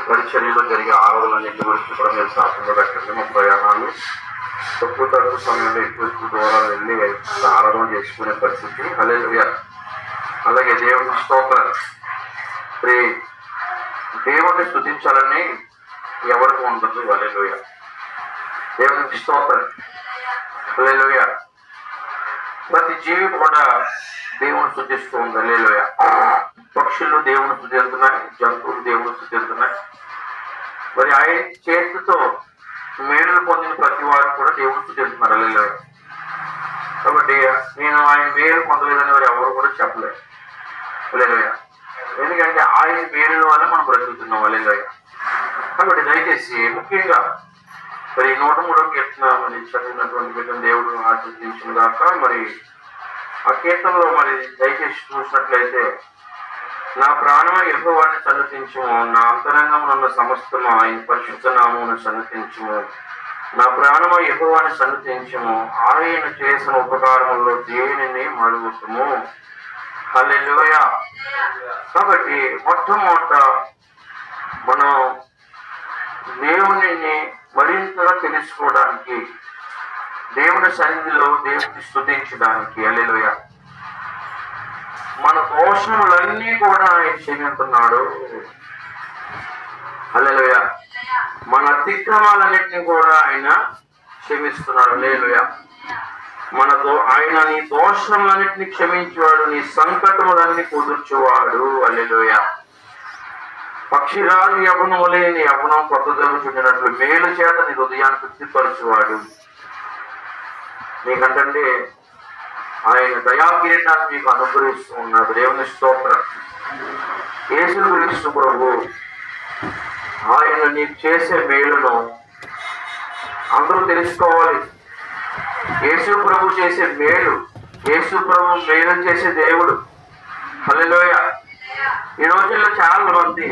పరిచర్యలో జరిగే ఆరాధనలన్నింటి గురించి కూడా మీరు శాసనలో పెట్టండి. మా ప్రయాణాలు తక్కువ తక్కువ సమయంలో ఎక్కువ దూరాలు వెళ్ళి ఆరాధన చేసుకునే పరిస్థితి. హల్లెలూయా. అలాగే దేవుని స్తోత్రం. దేవుణ్ణి స్తుతించాలని ఎవరికి ఉండదు. హల్లెలూయా. దేవునికి స్తోత్రం. హల్లెలూయా. ప్రతి జీవి కూడా దేవుని స్తుతిస్తూ ఉంది. హల్లెలూయా. పక్షులు దేవుని స్తుతిస్తున్నాయి, జంతువులు దేవుని స్తుతిస్తున్నాయి. మరి ఆయన చేతితో మేలులు పొందిన ప్రతి వారు కూడా దేవుని స్తుతిస్తున్నారు. హల్లెలూయా. కాబట్టి నేను ఆయన మేలు పొందలేదని వారు ఎవరు కూడా చెప్పలేదు. హల్లెలూయా. ఎందుకంటే ఆయన మేలుల వల్ల మనం బ్రతుకుతున్నాం. హల్లెలూయా. కాబట్టి దయచేసి ముఖ్యంగా మరి 103వ కీర్తన మరి చదివినటువంటి బిడ్డను దేవుడు ఆశీర్వదించిన దాకా మరి ఆ కీర్తనలో మరి దయచేసి చూసినట్లయితే, నా ప్రాణమ యెహోవాని సన్నతించుము, నా అంతరంగమునున్న సమస్తము ఆయన పరిశుద్ధ నామమును సన్నతించుము. నా ప్రాణమ యెహోవాని సన్నతించుము, ఆయన చేసిన ఉపకారముల్లో దేనిని మరుగుతుము. హల్లెలూయా. కాబట్టి మొట్టమొదట మనం దేవునిని మరింతగా తెలుసుకోవడానికి, దేవుని సన్నిధిలో దేవుని స్తుతించడానికి, హల్లెలూయా, మన దోషములన్నీ కూడా ఆయన క్షమిస్తున్నాడు. హల్లెలూయా. మన అతిక్రమాలన్నింటినీ కూడా ఆయన క్షమిస్తున్నాడు. హల్లెలూయా. ఆయన నీ దోషములన్నింటినీ క్షమించేవాడు, నీ సంకటములన్నీ కుదుర్చేవాడు. హల్లెలూయా. పక్షిరాజు యవ్వనం వలె నీ యవ్వనం కొత్తదము చుండినట్లు మేలు చేత నీ హృదయాన్ని తృప్తిపరచువాడు. నీకంటే ఆయన దయాకిరీటాన్ని మీకు అనుగ్రహిస్తూ ఉన్నాడు. దేవుని స్తోత్రం. యేసుక్రీస్తు ప్రభు ఆయన నీకు చేసే మేలును అందరూ తెలుసుకోవాలి. యేసు ప్రభు చేసే మేలు, యేసు ప్రభు మేలు చేసే దేవుడు. హల్లెలూయా. ఈ రోజుల్లో చాలా మంది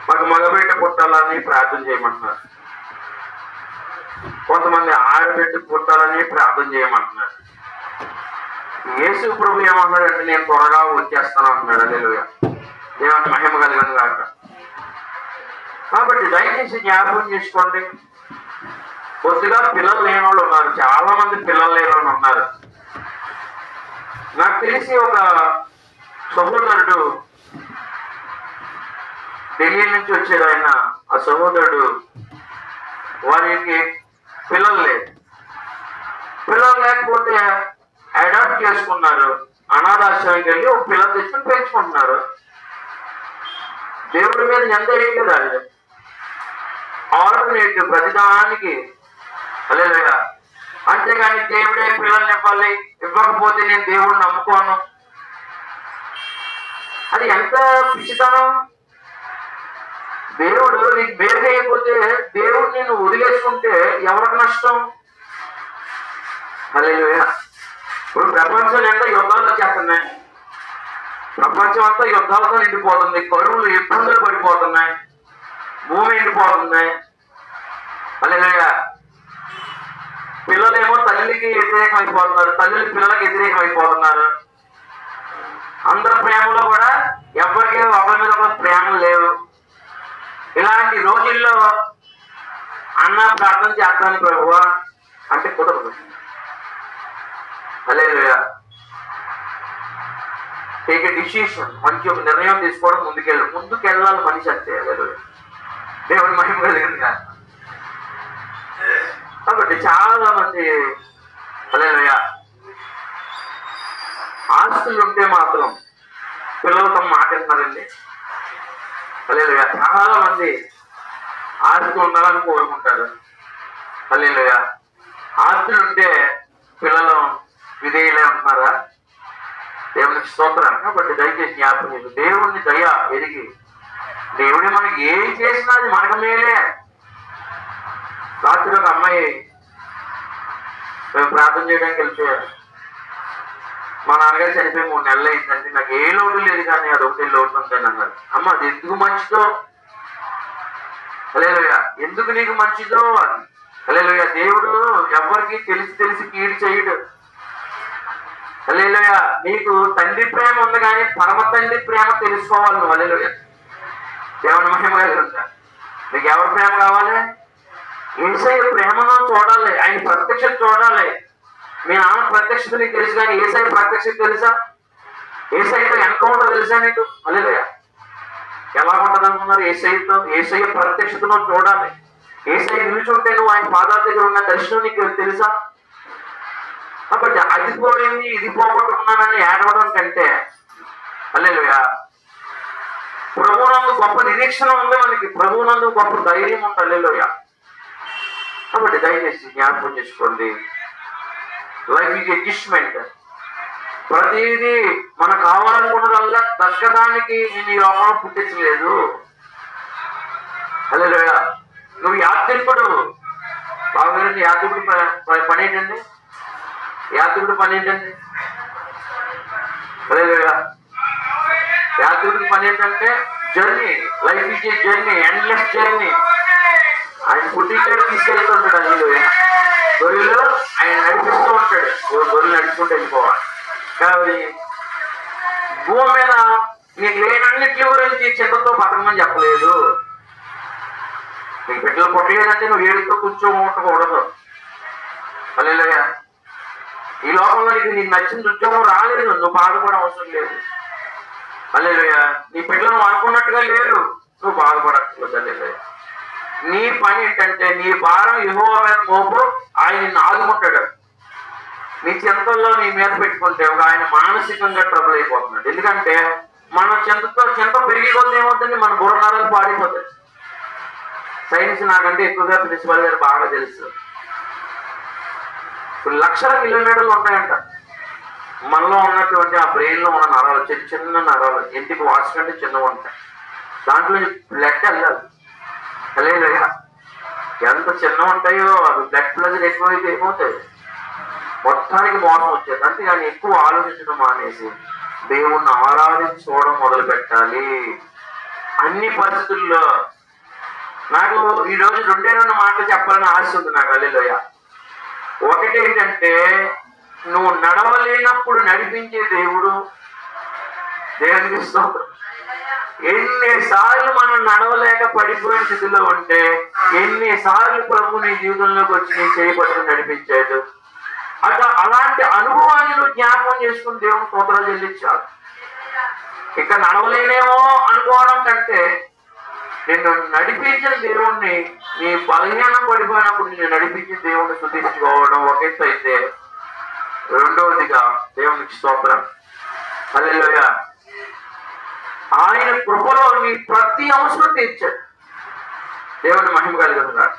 మాకు మగబిడ్డ పుట్టాలని ప్రార్థన చేయమంటున్నారు, కొంతమంది ఆడబిడ్డ పుట్టాలని ప్రార్థన చేయమంటున్నారు. యేసు ప్రభు ఏమంటున్నాడంటే, నేను త్వరగా వచ్చేస్తాను అంటున్నాడు. హల్లెలూయా. దేవుని మహిమ కలిగిన గాక. కాబట్టి దయచేసి జ్ఞాపకం చేసుకోండి. కొద్దిగా పిల్లలు లేని వాళ్ళు ఉన్నారు, చాలా మంది పిల్లలు లేని వాళ్ళు ఉన్నారు. నాకు తెలిసి ఒక సహోదరుడు ఢిల్లీ నుంచి వచ్చేది. ఆయన ఆ సహోదరుడు వారికి పిల్లలు లేదు. పిల్లలు లేకపోతే అడాప్ట్ చేసుకున్నారు. అనాథాశ్రమానికి వెళ్ళి ఒక పిల్లలు తెచ్చుకొని పెంచుకుంటున్నారు. దేవుడి మీద ఎంత కదా అది ఆల్టర్నేటివ్ ప్రతిదానికి. హల్లెలూయా. అంతేగాని దేవుడే పిల్లల్ని ఇవ్వాలి, ఇవ్వకపోతే నేను దేవుడిని నమ్ముకోను, అది ఎంత పిచ్చితనం. దేవుడు నీకు మేలు చేయకపోతే దేవుడు నేను వదిలేసుకుంటే ఎవరికి నష్టం? హల్లెలూయా. ఇప్పుడు ప్రపంచం ఎంత యుద్ధాలు వచ్చేస్తున్నాయి, ప్రపంచం అంతా యుద్ధాలతో నిండిపోతుంది, కరువులు ఇబ్బందులు పడిపోతున్నాయి, భూమి ఎండిపోతున్నాయి. హల్లెలూయా. పిల్లలేమో తల్లికి వ్యతిరేకం అయిపోతున్నారు, తల్లులు పిల్లలకి వ్యతిరేకం అయిపోతున్నారు. అందరి ప్రేమలో కూడా ఎవరికి ఒకరి మీద ఒక ప్రేమలు లేవు. ఇలాంటి రోజుల్లో అన్న ప్రార్థన చేస్తాను ప్రభువా అంటే కుదరదు. హల్లెలూయా. టేక్ ఎ డిసిషన్, మంచి ఒక నిర్ణయం తీసుకోవడం, ముందుకెళ్ళాలి మనిషి అంతే. హల్లెలూయా. దేవుని మహిమ కలిగింది కాదు. కాబట్టి చాలా మంది హల్లెలూయా ఆస్తులు ఉంటే మాత్రం పిల్లలతో మాట్లాడుతున్నారండి. హల్లెలూయా. చాలా మంది ఆస్తులు ఉండాలని కోరుకుంటారు. హల్లెలూయా. ఆస్తులు ఉంటే పిల్లలు విధేయులే ఉంటున్నారా? దేవునికి స్తోత్రం. కాబట్టి దయచేసి జ్ఞాపకం చేసి దేవుడిని దయ ఎరిగి, దేవుడి మనకి ఏం చేసినా అది మనకు మేలే. రాత్రి ఒక అమ్మాయి మేము ప్రార్థన చేయడానికి వెళ్ళిపోయారు. మా నాన్నగారు చనిపోయి 3 నెలలు అయిందండి, నాకు ఏ లోటు లేదు కానీ అదొకటి లోటు ఉందని అన్నారు. అమ్మ అది ఎందుకు మంచిదో? హల్లెలూయా. ఎందుకు నీకు మంచిదో అని. హల్లెలూయా. దేవుడు ఎవరికి తెలిసి కీడు చేయడు. హల్లెలూయా. నీకు తండ్రి ప్రేమ ఉంది కానీ పరమ తండ్రి ప్రేమ తెలుసుకోవాలి నువ్వు. హల్లెలూయా. దేవుని మహిమ కలిగిందా? మీకు ఎవరి ప్రేమ కావాలి? యేసయ్య ప్రేమను చూడాలి, ఆయన ప్రత్యక్షత చూడాలి. మీ నాన్న ప్రత్యక్షత నీకు తెలుసు, కానీ యేసయ్య ప్రత్యక్షత తెలుసా? యేసయ్యతో ఎన్కౌంటర్ తెలుసా నీకు? హల్లెలూయా. ఎలా ఉంటుంది అనుకున్నారు? యేసయ్య ప్రత్యక్షతను చూడాలి. యేసయ్య నిలుచుంటే నువ్వు ఆయన పాదాల దగ్గర ఉన్న దర్శనం నీకు తెలుసా? కాబట్టి అది పోయింది ఇది పోగొట్టుకున్నానని ఏడవడం కంటే, హల్లెలూయా, ప్రభువునందు గొప్ప నిరీక్షణ ఉంది మనకి, ప్రభువునందు గొప్ప ధైర్యం ఉంది. హల్లెలూయా. కాబట్టి దయచేసి జ్ఞాపకం చేసుకోండి, లైఫ్ ఈజ్ అడ్జస్ట్మెంట్. ప్రతిదీ మనకు కావాలనుకున్నదల్లా తగ్గడానికి నేను ఈ లోకంలో పుట్టించలేదు. హల్లెలూయా. నువ్వు యాత్రికుడు. బాగుంది. యాత్రికుడు పని ఏంటండి? యాత్రికుడు పని ఏంటండి? హల్లెలూయా. యాత్రికుడి పని ఏంటంటే journey. Life is a journey, endless journey. ఆయన పుట్టించాడు, తీసుకెళ్తుంటాడు. హల్లెలూయా. గొర్రెలు ఆయన నడిపిస్తూ ఉంటాడు, గొర్రెలు నడుచుకుంటూ వెళ్ళిపోవాలి. కాబట్టి భూమి మీద నీకు లేనన్నిటి గురించి చింతతో బతకమని చెప్పలేదు. నీకు బిడ్డలు పుట్టలేదంటే నువ్వు ఏడుతో కూర్చోకూడదు. హల్లెలూయా. ఈ లోకంలో నీకు నచ్చిన ఉద్యోగం రాలేదు, నువ్వు బాధపడడం అవసరం లేదు. హల్లెలూయా. నీ బిడ్డలు అనుకున్నట్టుగా లేరు, నువ్వు బాధపడక్కర్లేదు. హల్లెలూయా. నీ పని ఏంటంటే నీ భారం యెహోవా మీద మోపు, ఆయన నిన్ను ఆదుకుంటాడు. నీ చింతల్లో నీ మీద పెట్టుకుంటే ఆయన మానసికంగా ట్రబుల్ అయిపోతున్నాడు. ఎందుకంటే మన చింత పెరిగి కొద్ది ఏమవుతుంది, మన బుర్రనరాలు పాడిపోతాయి. సైన్స్ నాకంటే ఎక్కువగా ప్రిన్సిపల్ గారు బాగా తెలుసు. లక్షల కిలోమీటర్లు ఉంటాయంట మనలో ఉన్నటువంటి ఆ బ్రెయిన్ లో ఉన్న నరాలు, చిన్న నరాలు, ఇంటికి వాచ్ కంటే చిన్నగా ఉంటాయి. దాంట్లో బ్లడ్ వెళ్ళాలి. హల్లెలూయా. ఎంత చిన్న ఉంటాయో అవి బ్లడ్ ప్రెషర్ ఎక్కువైతే ఏమవుతాయి, మొత్తానికి మోసం వచ్చేది. అంతేగాని ఎక్కువ ఆలోచించడం మానేసి దేవుణ్ణి ఆరాధించుకోవడం మొదలు పెట్టాలి. అన్ని పరిస్థితుల్లో నాకు ఈరోజు 2 మాటలు చెప్పాలని ఆశ ఉంది నాకు. హల్లెలూయా. ఒకటి ఏంటంటే, నువ్వు నడవలేనప్పుడు నడిపించే దేవుడు. దేవునికి స్తోత్రం. ఎన్నిసార్లు మనం నడవలేక పడిపోయిన స్థితిలో ఉంటే ఎన్నిసార్లు ప్రభు నీ జీవితంలోకి వచ్చి నీ చేయబట్టుకుని నడిపించాడు. అలాంటి అనుభవాన్ని నువ్వు జ్ఞాపకం చేసుకుని దేవుని స్తోత్రాలు చెల్లించాలి. ఇక నడవలేనేమో అనుకోవడం కంటే నిన్ను నడిపించిన దేవుణ్ణి, నీ బలహీనం పడిపోయినప్పుడు నిన్ను నడిపించిన దేవుణ్ణి స్తుతించుకోవడం ఒక ఎత్తు అయితే, రెండవదిగా దేవునికి స్తోత్రం. హల్లెలూయా. ఆయన కృపలో నీ ప్రతి అవసరం తీర్చాడు. దేవుని మహిమ కలుగుతున్నాడు.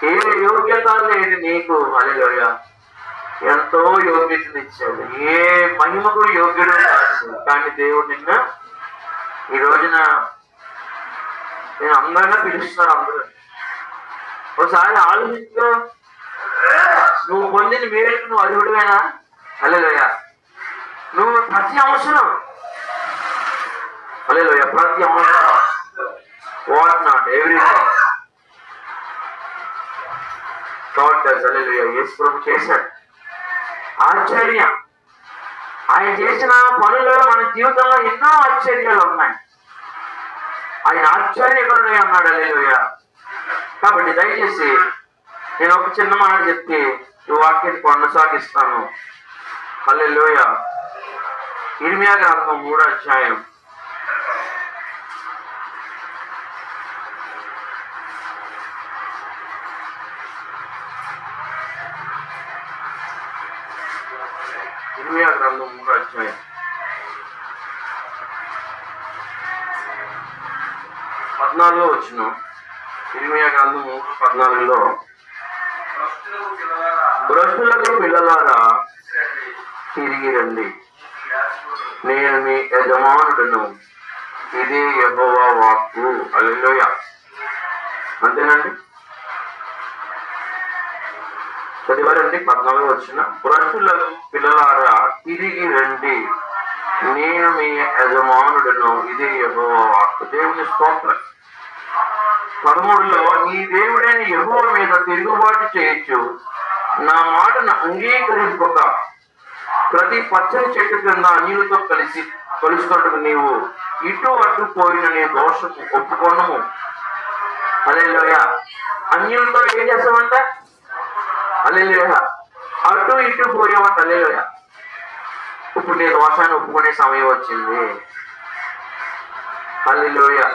ఏ యోగ్యత లేదు నీకు. హల్లెలూయా. ఎంతో యోగ్యతనిచ్చాడు. ఏ మహిమకు యోగ్యుడు కాదు, కానీ దేవుడు నిన్ను ఈ రోజున నేను అందరిగా పిలుస్తున్నారు. అందరూ ఒకసారి ఆలోచించు, నువ్వు పొందిన మేరకు నువ్వు అర్హుడివేనా? హల్లెలూయా. నువ్వు ప్రతి అవసరం, హల్లెలూయా, ప్రతి అవసరం, what not everything God does. Hallelujah. యేసు ప్రభు చేశాడు. ఆశ్చర్యం. ఆయన చేసిన పనులు మన జీవితంలో ఎన్నో ఆశ్చర్యాలు ఉన్నాయి. ఆయన ఆశ్చర్యకరుడే అన్నాడు. హల్లెలూయా. కాబట్టి దయచేసి నేను ఒక చిన్న మాట చెప్తే ఈ వాక్యాన్ని కొనసాగిస్తాను. హల్లెలూయా. ఇర్మియా గ్రంథం 3వ అధ్యాయం. ఇర్మియా గ్రంథం 3వ అధ్యాయం 14వ వచనం. ఇర్మియా గ్రంథం 3:14లో, భ్రష్టులకు పిల్లలారా తిరిగి రండి, నేను మీ యజమానుడును, ఇదే యెహోవా వాక్కు. హల్లెలూయా. అంతేనండి. చదివారండి 14వ వచనం. భ్రష్టులకు పిల్లలారా తిరిగి రండి, నేను మీ యజమానుడును, ఇదే యెహోవా వాక్కు. దేవుని స్తోత్రం. 13లో, నీ దేవుడైన యెహోవా మీద తిరుగుబాటు చేయొచ్చు, నా మాటను అంగీకరింపక ప్రతి పచ్చని చెట్టు కింద నీళ్ళతో కలుసుకున్నట్టు నీవు ఇటు అటు పోయిన నీ దోషము ఒప్పుకొనము. హల్లెలూయా. అన్యులతో ఏం చేస్తామంట? హల్లెలూయా. అటు ఇటు పోయామంట. హల్లెలూయా. ఇప్పుడు నీ దోషాన్ని ఒప్పుకునే సమయం వచ్చింది. హల్లెలూయా.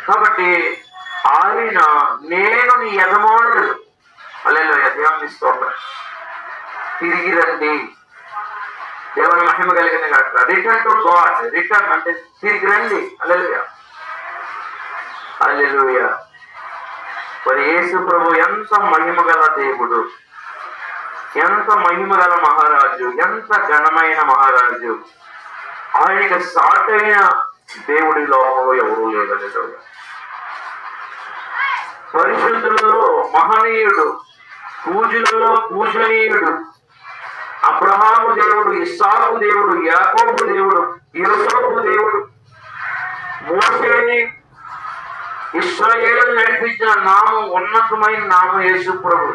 కాబట్టి ఆయన నేను నీ యజమానుడు. హల్లెలూయా. దేవుని స్తోత్రం. తిరిగి రండి. దేవుని మహిమ కలిగిన కాక రిటర్న్ టు గాడ్. రిటర్న్ అంటే తిరిగి రండి. హల్లెలూయా. హల్లెలూయా. మరి యేసు ప్రభు ఎంత మహిమ గల దేవుడు, ఎంత మహిమ గల మహారాజు, ఎంత ఘనమైన మహారాజు. ఆయనకి సాటైన దేవుడి లోకంలో ఎవరూ లేదలేదు. పరిశుద్ధులలో మహనీయుడు, పూజలలో పూజనీయుడు, అబ్రహాము దేవుడు, ఇస్సాకు దేవుడు, యాకోబు దేవుడు, యోసేపు దేవుడు, మోషేని ఇశ్రాయేలును నడిపించిన నామం, ఉన్నతమైన నామం యేసు ప్రభు.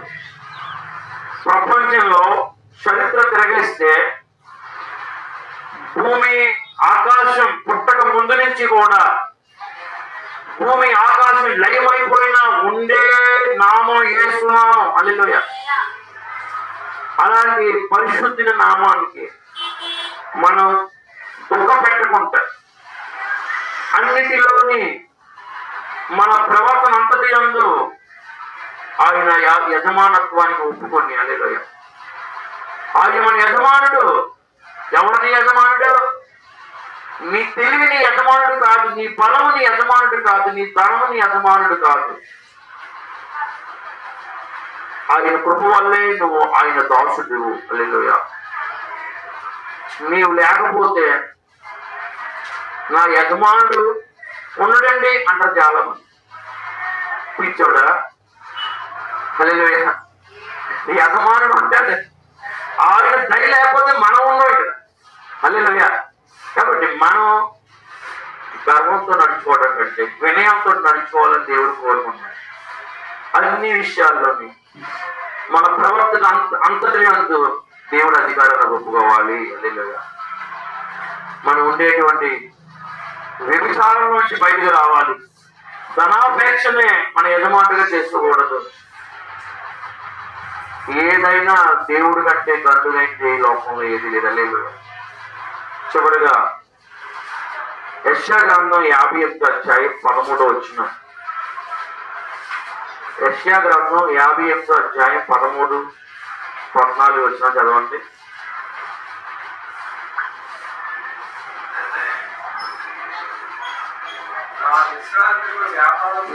ప్రపంచంలో చరిత్ర తిరగేస్తే భూమి ఆకాశం పుట్టక ముందు నుంచి కూడా భూమి ఆకాశం లయమైపోయినా ఉండే నామం యేసు నామం. హల్లెలూయా. అలాంటి పరిశుద్ధుల నామానికి మనం దుఃఖ పెట్టుకుంటా అన్నిటిలోని మన ప్రవర్తన అంతటి యందు ఆయన యజమానత్వానికి ఒప్పుకొని. హల్లెలూయా. ఆయన మన యజమానుడు. ఎవరిని యజమానుడు? నీ తెలివి నీ యజమానుడు కాదు, నీ బలము నీ యజమానుడు కాదు, నీ ధనము నీ యజమానుడు కాదు. ఆయన కృప వల్లే నువ్వు ఆయన దాసుడు. హల్లెలూయా. నీవు లేకపోతే నా యజమానుడు ఉండడండి అంటారు చాలా మంది. పిచ్చోడా. హల్లెలూయా. నీ యజమానుడు ఉంటాడు. ఆయన దయ లేకపోతే మనం ఉన్నాం ఇక్కడ. హల్లెలూయా. కాబట్టి మనం గర్వంతో నడుచుకోవడం కంటే వినయంతో నడుచుకోవాలని దేవుడు కోరుకుంటున్నాడు. అన్ని విషయాల్లోని మన ప్రవర్తన అంతటి అందు దేవుడు అధికారాన్ని ఒప్పుకోవాలి. హల్లెలూయా. మనం ఉండేటువంటి వ్యభిచారం నుంచి బయటకు రావాలి. ధనాపేక్షనే మన యజమానుడిగా చేసుకోకూడదు. ఏదైనా దేవుడు కంటే గండుగైతే ఈ లోకంలో ఏది లేదు. చివరిగా యెషయా గ్రంథం 51వ అధ్యాయం 13వ వచనం. యెషయా గ్రంథం 51వ అధ్యాయం 13, 14 వచనం చదవండి.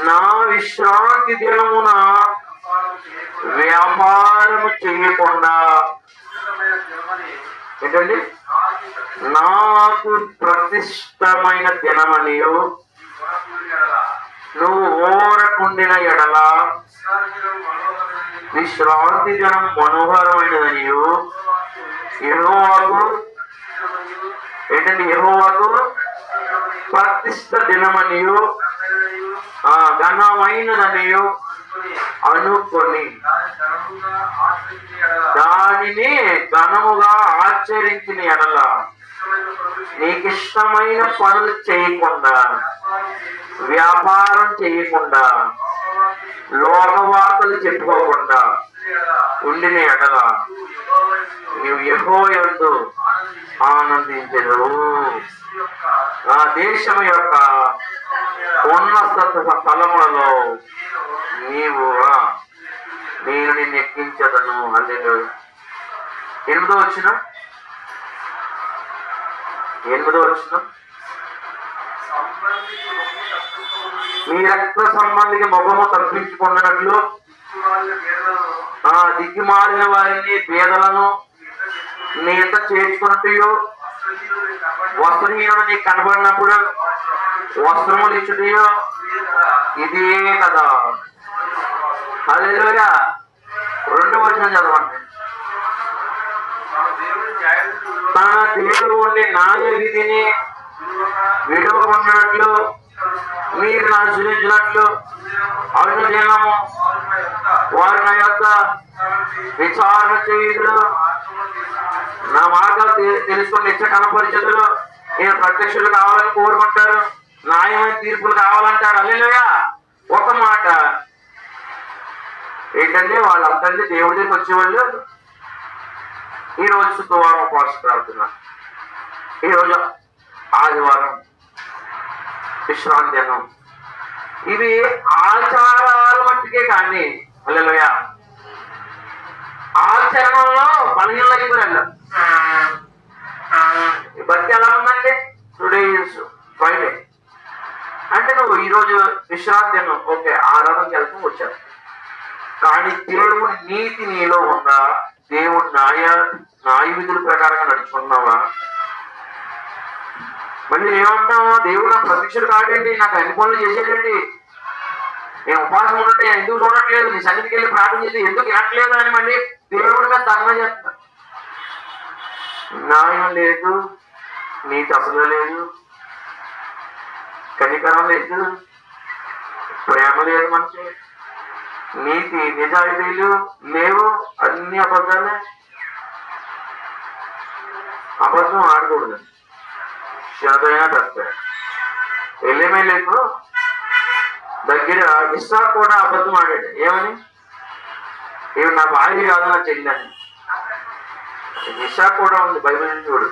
నా విశ్రాంతి దినమున వ్యాపారము చేయకుండా ఏంటండి నాకు ప్రతిష్టమైన దినమనియు నువ్వు ఓరకుండిన ఎడల విశ్రాంతి దినం మనోహరమైనదనియు యెహోవాకు ఏంటండి యెహోవాకు ప్రతిష్ట దినమనియు ఘనమైనదనియు అనుకొని దానిని ఘనముగా ఆచరించిన ఎడల నీకిష్టమైన పనులు చేయకుండా వ్యాపారం చేయకుండా లోకవార్తలు చెప్పుకోకుండా ఉండిన ఎడల నీవు యెహోవా యందు ఆనందించెదవు. ఆ దేశం యొక్క ఉన్నత స్థలములలో నేను నిన్ను ఎక్కించదను. హల్లెలూయా. 8వ వచనం. మీ రక్త సంబంధికి ముఖము తప్పించుకున్నట్లు దిక్కుమాలిన వారిని పేదలను నీ ఎంత చేర్చుకున్నట్టు వస్త్రహీనుడు నీకు కనబడినప్పుడు వస్త్రములు ఇచ్చుటయో ఇదే కదా. హల్లెలూయా. 2వ వచనం చదవండి. తన దేవుడు ఉండే న్యాయ విధిని విడవకున్నట్లు మీరు అనుసరించినట్లు అనుదినము వారి నా యొక్క విచారణ చేయుదురు, నా మార్గాలు తెలుసుకొని నిత్య కనపరిచదురు. నేను ప్రత్యక్షులు కావాలని కోరుకుంటారు, న్యాయమైన తీర్పులు కావాలంటారు. హల్లెలూయా. ఒక మాట ఏంటంటే వాళ్ళంతా దేవుడి దగ్గరికి వచ్చేవాళ్ళు ఈరోజు శుక్రవారం ఉపవాస ప్రార్థన, ఈరోజు ఆదివారం విశ్రాంతి దినం. ఇవి ఆచారాల మట్టుకే కానీ హల్లెలూయా ఆచరణలో బలహీనలు అయిపోయారు. భక్తి ఎలా ఉందంటే టుడే ఇస్ ఫ్రైడే అంటే నువ్వు ఈరోజు విశ్రాంతి దినం, ఓకే ఆరాధనకి వెళ్తూ వచ్చావు, కానీ దేవుడి నీతి నీలో ఉందా? దేవుడి న్యాయ విధుల ప్రకారంగా నడుచుకున్నావా? మళ్ళీ ఏమంటావా? దేవుడు నాకు ప్రత్యక్షుడు కాదండి, నాకు అన్ని పనులు చేసేటండి, నేను ఉపాసం ఉన్నట్టు ఎందుకు చూడట్లేదు, నీ సన్నిధికి వెళ్ళి ప్రార్థన చేసి ఎందుకు వినట్లేదు అని మళ్ళీ దేవుడి మీద ధర్మ చేస్తా. న్యాయం లేదు, నీతి అసలు లేదు, కనికరం లేదు, ప్రేమ లేదు, మనకి నీతి నిజాయితీలు లేవు, అన్ని అబద్ధాలే. అబద్ధం ఆడకూడదు, చిన్నదైనా తప్పే. వెళ్ళేమే లేదు. దగ్గర ఇస్సాకు కూడా అబద్ధం ఆడాడు. ఏమని? ఏమి నా భార్య కాదు నా చెల్లని. ఇస్సాకు కూడా ఉంది బైబిల్ నుంచి చూడు.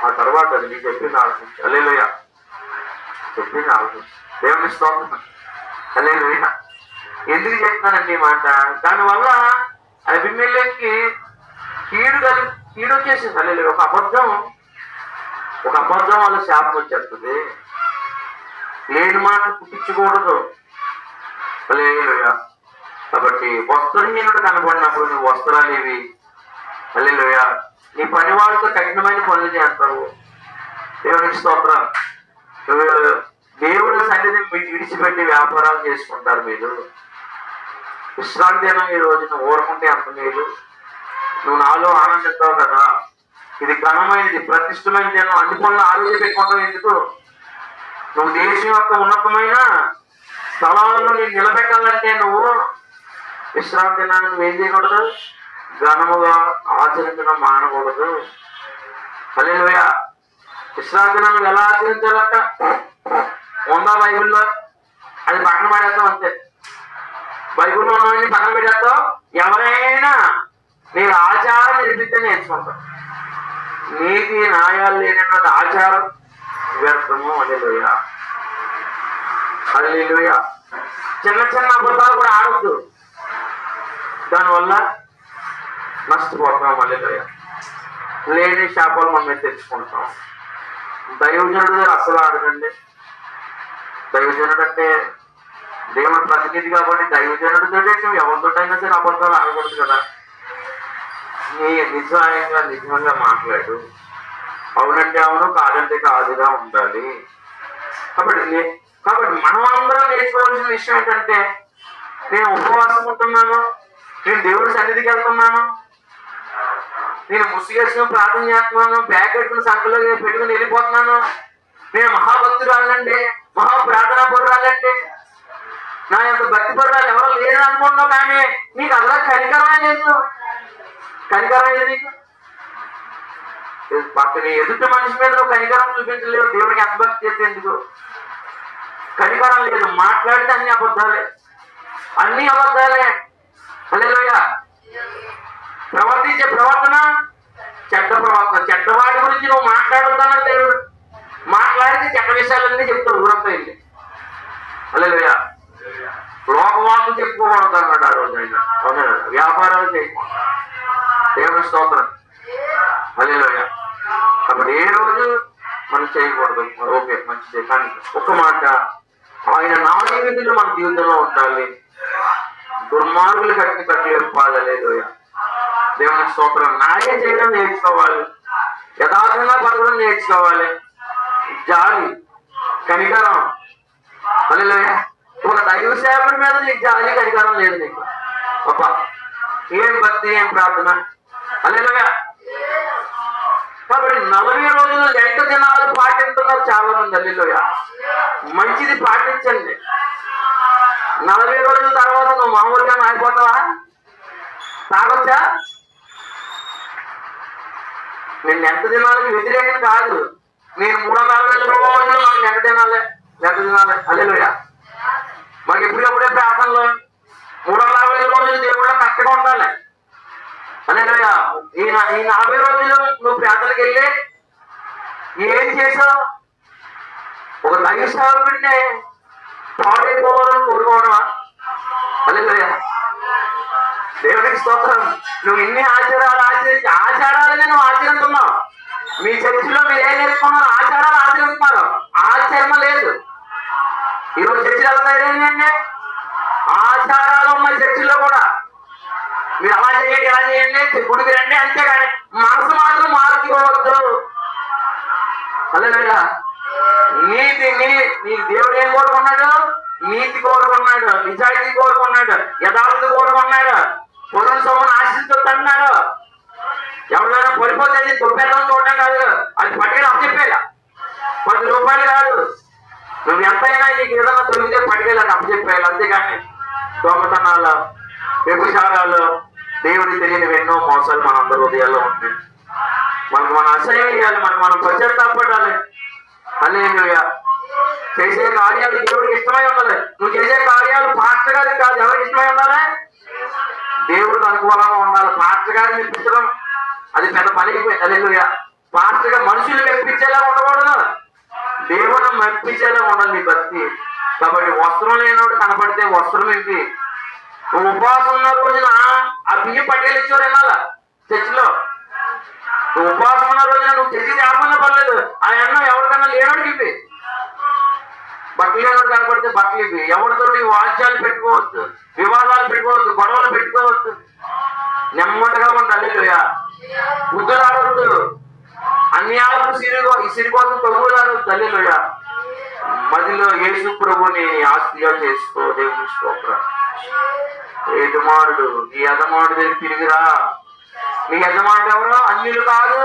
ఆ తర్వాత అది నీకు చెప్పింది ఆలోచించు. హల్లెలూయా. చెప్పింది ఆలోచించు. దేవుని స్తోత్రం. హల్లెలూయా. ఎందుకు చెప్తానండి ఈ మాట? దానివల్ల అబీమెలెకుకి కీడు వచ్చేసింది. హల్లెలూయా. ఒక అబద్ధం వల్ల శాపం వచ్చేస్తుంది. లేని మాట పుట్టించకూడదు. హల్లెలూయా. కాబట్టి వస్త్రహీనుడు కనపడినప్పుడు నువ్వు వస్త్రాలు ఇవి. హల్లెలూయా. నీ పని వాళ్ళతో కఠినమైన పనులు చేస్తావు. దేవునికి స్తోత్రం. దేవుడి సన్నిధిని మీకు విడిచిపెట్టి వ్యాపారాలు చేసుకుంటారు. మీరు విశ్రాంతి దినం ఈ రోజు నువ్వు ఊరుకుంటే అంత మేలు. నువ్వు నాలో ఆనందిస్తావు కదా. ఇది ఘనమైనది, ప్రతిష్టమైన దినం. అన్ని పనులు ఆరోగ్య పెట్టుకుంటావు. ఎందుకు? నువ్వు దేశం యొక్క ఉన్నతమైన స్థలాలను నేను నిలబెట్టాలంటే నువ్వు విశ్రాంతి దినాన్ని నువ్వేం చేయకూడదు? ఘనముగా ఆచరించడం మానకూడదు. హల్లెలూయా. విశ్రాంతి దినాన్ని ఎలా ఆచరించాలంట ఉందా బైబిల్లో? అది పక్కన పడేస్తాం అంతే. బైబిల్లో ఉన్నవన్నీ పక్కన పెట్టేస్తావు. ఎవరైనా మీరు ఆచారం నిర్మిస్తే నేర్చుకుంటాం. నీతి న్యాయాలు లేనటువంటి ఆచారం వ్యర్థము. హల్లెలూయా. హల్లెలూయా. చిన్న చిన్న అబద్ధాలు కూడా ఆడొద్దు, దానివల్ల నష్టపోతాం. హల్లెలూయా. లేని శాపాలు మనం తెచ్చుకుంటాం. దైవజనుడు అసలు ఆడకండి. దైవజనుడు అంటే దేవుని ప్రతినిధి కాబట్టి దైవజనుడితో ఎవరితోటైనా సరే అబద్ధాలు ఆడకూడదు కదా. నీ నిజంగా మాట్లాడు. అవునంటే అవును, కాదంటే కాదుగా ఉండాలి. కాబట్టి మనం అందరం నేర్చుకోవాల్సిన విషయం ఏంటంటే, నేను ఉపవాసం ఉంటున్నాను, నేను దేవుడి సన్నిధికి వెళ్తున్నాను, నేను ముసుగేసుకుని ప్రార్థన చేస్తున్నాను, బ్యాగ్ పెట్టుకుని సంఖ్యలో పెట్టుకుని వెళ్ళిపోతున్నాను, నేను మహాభక్తురాలంటే, మహాప్రార్థనా పరురాలంటే, నా యొక్క భక్తి పరురాలు ఎవరో లేరు అనుకుంటున్నావు. కానీ నీకు అలా కనికరమే లేదు. కనికరం ఏది నీకు? పక్కన ఎదుటి మనిషి మీద నువ్వు కనికరం చూపించలేవు. దేవుడికి ఎంత భక్తి చేస్తే ఎందుకు? కనికరం లేదు. మాట్లాడితే అన్ని అబద్ధాలే. హల్లెలూయా. ప్రవర్తించే ప్రవర్తన చెడ్డ ప్రవర్తన. చెడ్డవాడి గురించి నువ్వు మాట్లాడొద్దన్న దేవుడు. మాట్లాడితే చెడ్డ విషయాలన్నీ చెప్తాడు ఊరంతా వెళ్ళి. హల్లెలూయా. లోకవాళ్ళు చెప్పుకోకూడదు అన్నాడు ఆ రోజు ఆయన. అవునా? వ్యాపారాలు చేయకూడదు. దేవుని స్తోత్రం. హల్లెలూయా. కాబట్టి ఏ రోజు మనం చేయకూడదు. ఓకే, మంచిదే. కానీ ఒక మాట, ఆయన నాలుగు విధులు మన జీవితంలో ఉండాలి. దుర్మార్గులు కట్టలేపాలి. హల్లెలూయా. దేవుని స్తోత్రం. న్యాయం చేయడం నేర్చుకోవాలి. యథార్థంగా బతకడం నేర్చుకోవాలి. జాలి, కనికరం. హల్లెలూయా. ఒక దైవ సేవకుడి మీద నీకు జాలి కనికరం లేదు నీకు. అబ్బా, ఏం భక్తి, ఏం ప్రార్థన. హల్లెలూయా. కాబట్టి 40 రోజులు లెంట దినాలు పాటిస్తున్నారు చాలా మంది. హల్లెలూయా. మంచిది, పాటించండి. 40 రోజుల తర్వాత నువ్వు మామూలుగా మారిపోతావా? తాగొచ్చా? నేను ఎంత తినాలని వ్యతిరేకం కాదు. నేను 360 రోజులు నాకు లెక్క తినాలి, లెక్క తినాలి. హల్లెలూయా. మాకు ఎప్పుడప్పుడే ప్రార్థనలు 360 రోజులు దేవుడు కరెక్ట్గా ఉండాలి. హల్లెలూయా. ఈ 40 రోజులు నువ్వు ప్రార్థనకి వెళ్ళి ఏం చేసావు? ఒక దైవసేవకుడిని పాడైపోవాలని కోరుకోవడమా? హల్లెలూయా. దేవుడికి స్తోత్రం. నువ్వు ఇన్ని ఆచారాలు ఆచారాలనే నువ్వు ఆచరిస్తున్నావు. మీ చర్చిలో మీరు ఏం నేర్చుకున్నారు? ఆచారాలు ఆచరిస్తున్నారు, ఆచరణ లేదు. ఈరోజు చర్చిలు వెళ్తాయండి, ఆచారాలు ఉన్నాయి చర్చిలో కూడా. మీరు అలా చేయండి, ఇలా చేయండి, గుడికి రండి, అంతేగాని మనసు మాత్రం మార్చుకోవద్దు. హల్లెలూయా. నీ దేవుడు ఏం కోరుకున్నాడు? నీతి కోరుకున్నాడు, నిజాయితీ కోరుకున్నాడు, యథార్థత కోరుకున్నాడు. పొరుగు సొమ్మును ఆశించొద్దన్నాడు. ఎవరైనా పడిపోతే తొప్పేద్దాం చూడటం కాదు, అది పట్టుకెళ్ళి అప్పచెప్పేలా. 10 రూపాయలు కాదు, నువ్వు ఎంతైనా నీకు ఏదైనా దొరికితే పట్టుకెళ్ళాలి, అప్పచెప్పేయాలి. అంతేగాని దొంగతనాలు, వ్యభిచారాలు, దేవుడికి తెలియని ఎన్నో మోసాలు మనందరి హృదయాల్లో ఉంటాయి. మనకు మనం అసహ్యం చేయాలి, మనం పశ్చాత్తాపడాలి. హల్లెలూయా. చేసే కార్యాలు దేవుడికి ఇష్టమై ఉండాలి. నువ్వు చేసే కార్యాలు పాస్టర్ గారికి కాదు, ఎవరికి ఇష్టమై ఉండాలి? దేవుడికి అనుకూలంగా ఉండాలి. పాస్టర్ గారిని మెప్పించడం అది పెద్ద పని అయిపోయింది. హల్లెలూయా. పాస్టర్ గా మనుషులు మెప్పించేలా ఉండకూడదు, దేవుడిని మెప్పించేలా ఉండాలి నీ భక్తి. కాబట్టి వస్త్రం లేనివాడు కనపడితే వస్త్రం ఏంటి? నువ్వు ఉపవాసం ఉన్న రోజున ఆ బియ్యం పట్టుకెళ్ళిచ్చేవారు వెళ్ళాలా చర్చిలో. నువ్వు ఉపవాసం ఉన్న రోజున నువ్వు చర్చి తేపన్నా పర్లేదు, ఆ అన్నం ఎవరికన్నా లేనోడికి ఇవ్వి. బట్టలు లేనోడు కనపడితే బట్టలు ఇవ్వి. ఎవరితో వాద్యాలు పెట్టుకోవద్దు, వివాదాలు పెట్టుకోవద్దు, గొడవలు పెట్టుకోవద్దు. నెమ్మదిగా ఉండాలి. హల్లెలూయా. బుద్ధులు ఆడవద్దు, అన్యాయపు సిరి కోసం తొగులాడవద్దు. హల్లెలూయా. మదిలో యేసు ప్రభుని ఆస్తిగా చేసుకో. దేవుని స్తోత్రం. యజమానుడు, నీ యజమానుడు దగ్గర తిరిగిరా. నీ యజమానుడు ఎవరో? అన్యులు కాదు,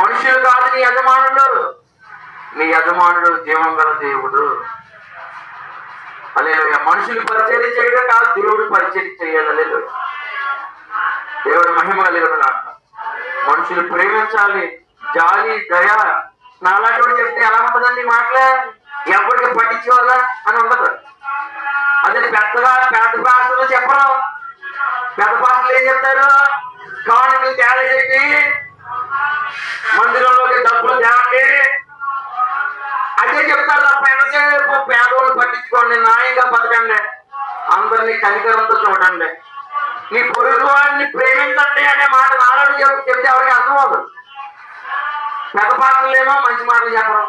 మనుషులు కాదు నీ యజమానుడు. నీ యజమానుడు జీవం గల దేవుడు. హల్లెలూయా. మనుషులు పరిచయం చేయడం కాదు, దేవుడు పరిచయం చేయాలి. హల్లెలూయా. దేవుడు మహిమ కలిగిన మనుషులు ప్రేమించాలి. జాలి, దయ. నాలాంటి చెప్తే ఎలా ఉంటుందండి మాటలే? ఎవరికి పట్టించుకోవాలా అని ఉండదు. అదే పెద్ద భాషలు చెప్పరు. పెద్ద భాషలు ఏం చెప్తారు? కానుకలు తేడా చెప్పి మందిరంలోకి డబ్బులు తేవండి, అదే చెప్తారు తప్ప ఎంతసేపు పేదోళ్ళు పట్టించుకోండి, న్యాయంగా బతకండి, అందరినీ కనికరంతో చూడండి, నీ పొరుగు వాడిని ప్రేమించండి అనే మాట నాలుగు చెప్తే ఎవరికి అర్థం అవ్వదు. పెద్ద పాటలేమో మంచి మాటలు చెప్పడం.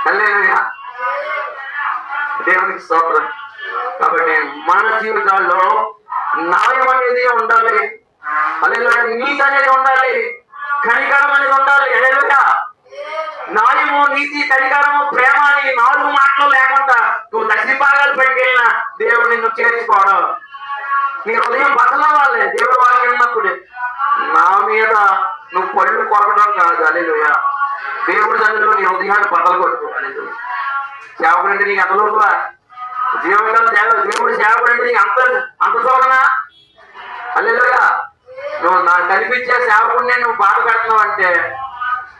హల్లెలూయా. దేవునికి స్తోత్రం. కాబట్టి మన జీవితాల్లో న్యాయం అనేది ఉండాలి. హల్లెలూయా. నీతి అనేది ఉండాలి, కనికరం అనేది ఉండాలి. హల్లెలూయా. న్యాయము, నీతి, కనికరము, ప్రేమ అని 4 మాటలు లేకుండా నువ్వు దక్షిణ భాగాలు పెట్టుకెళ్ళినా దేవుడు నిన్ను చేర్చుకోవడం. నీ హృదయం బదలవ్వాలి. దేవుడు వాక్యం ఉన్నప్పుడు నా మీద నువ్వు పళ్ళు కొరకడం కాదు. హల్లెలూయా. దేవుడి దగ్గరలో నీ హృదయాన్ని బదలు కొట్టు. హల్లెలూయా. సేవకుడు అంటే నీకు ఎంత లోపల జీవంగా దేవుడు సేవకుడు అంటే నీకు అంత చూడనా? హల్లెలూయా. నువ్వు నాకు కనిపించే సేవకుడిని నువ్వు బాధ పెడుతున్నావు అంటే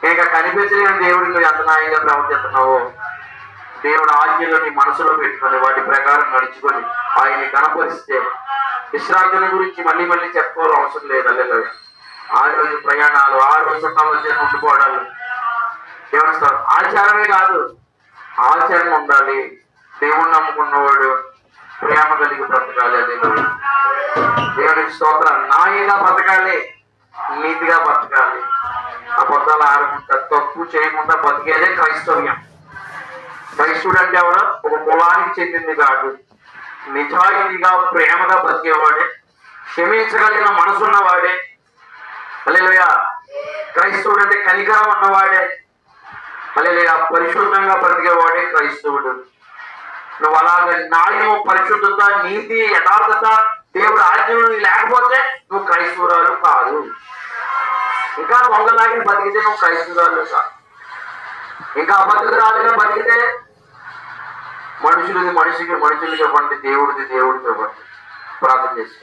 ఇంకా కనిపించలేని దేవుడికి నువ్వు ఎంత న్యాయంగా ప్రవర్తిస్తున్నావు. దేవుడు ఆజ్ఞలు నీ మనసులో పెట్టుకొని వాటి ప్రకారం నడుచుకొని ఆయన్ని కనపరిస్తే విశ్రాంతిని గురించి మళ్ళీ మళ్ళీ చెప్పుకోవాల్సిన అవసరం లేదు. హల్లెలూయా. 6 రోజు ప్రయాణాలు, 6 రోజు చుట్టాలు వచ్చే ఉండిపోవడాలు ఏమనిస్తారు? ఆచారమే కాదు, ఆచరణ ఉండాలి. దేవుణ్ణి నమ్ముకున్నవాడు ప్రేమ కలిగి బ్రతకాలి. హల్లెలూయా. దేవునికి స్తోత్రం. న్యాయంగా బ్రతకాలి, నీతిగా బ్రతకాలి, అబద్ధాలు ఆడకుండా తప్పు చేయకుండా బతికేదే క్రైస్తవ్యం. క్రైస్తవుడు అంటే ఎవరు? ఒక కులానికి చెందింది కాదు, నిజాయితీగా ప్రేమగా బతికేవాడే, క్షమించగలిగిన మనసున్నవాడే. హల్లెలూయా. క్రైస్తవుడు అంటే కనికరం ఉన్నవాడే. హల్లెలూయా. పరిశుద్ధంగా బ్రతికేవాడే క్రైస్తవుడు. నువ్వు అలాగే న్యాయము, పరిశుద్ధత, నీతి, యథార్థత, దేవుడు ఆజ్ఞలు లేకపోతే నువ్వు క్రైస్తవురాలు కాదు. ఇంకా దొంగలాగే బతికితే నువ్వు క్రైస్తవురాలు కాదు. ఇంకా అబద్ధరాలుగా బతికితే మనుషులకి ఇవ్వండి, దేవుడికి ఇవ్వండి. ప్రార్థన చేసి